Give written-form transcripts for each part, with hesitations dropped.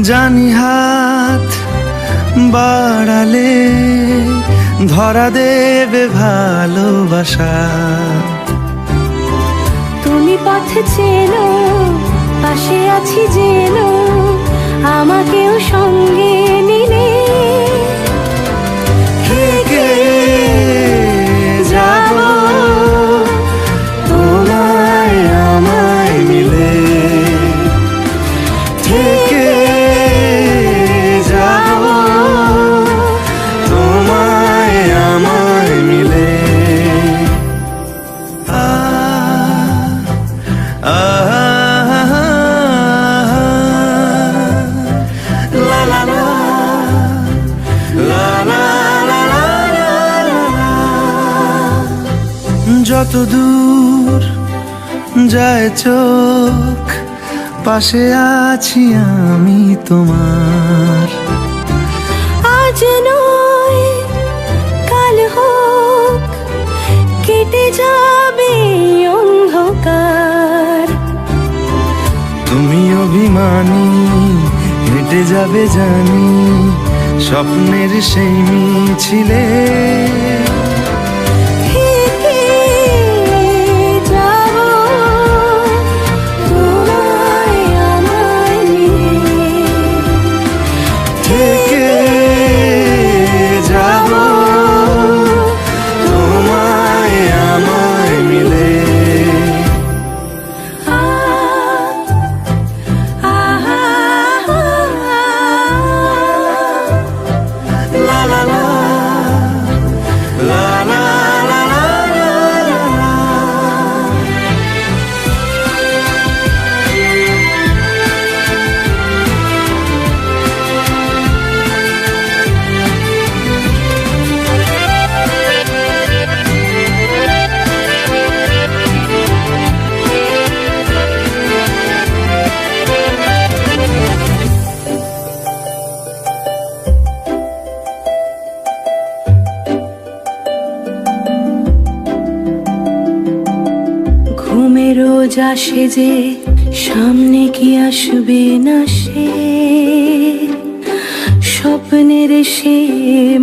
জানি হাত বাড়ালে ধরা দেবে ভালোবাসা। তুমি পথ চেনো, পাশে আছি জেনো, আমাকেও সঙ্গে নিলে থেকে যাব তোমায় আমায় মিলে, থেকে যাব তোমায় আমায় মিলে। লা লা লা লা লা লা লা লা। যত দূর যায় চোখ, পাশে আছি আমি তোমার। আজ নয় কাল হোক, কেটে যাবে অন্ধকার। তুমি অভিমানী, হেঁটে যাবে জানি স্বপ্নের সেই মিছিলে। থেকে যাব তোমায় আমায় মিলে, থেকে যাব তোমায় আমায় মিলে। লা লা লা লা লা লা লা লা। ঘুমে রোজ আসে যে, সামনে কি আসবে না সে, স্বপ্নের সে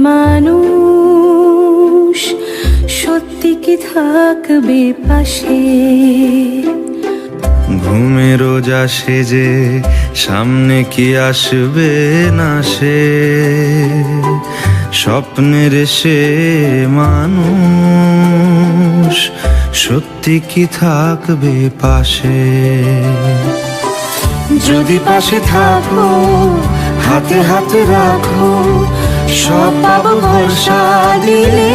মানুষ সত্যি কি থাকবে পাশে। ঘুমে রোজ আসে যে, সামনে কি আসবে না সে, স্বপ্নের সে মানুষ সত্যি কি থাকবে পাশে। যদি পাশে থাকো, হাতে হাতে রাখো, সব পাবো ভরসা দিলে।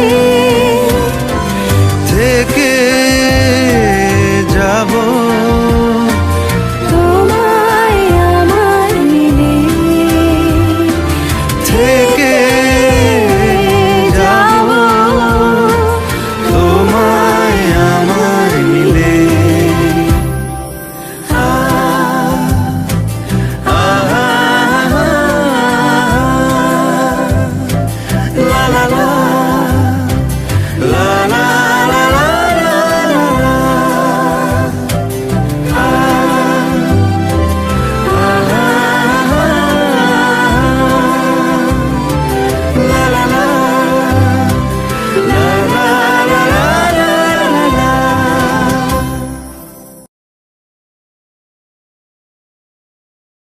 থেকে যাব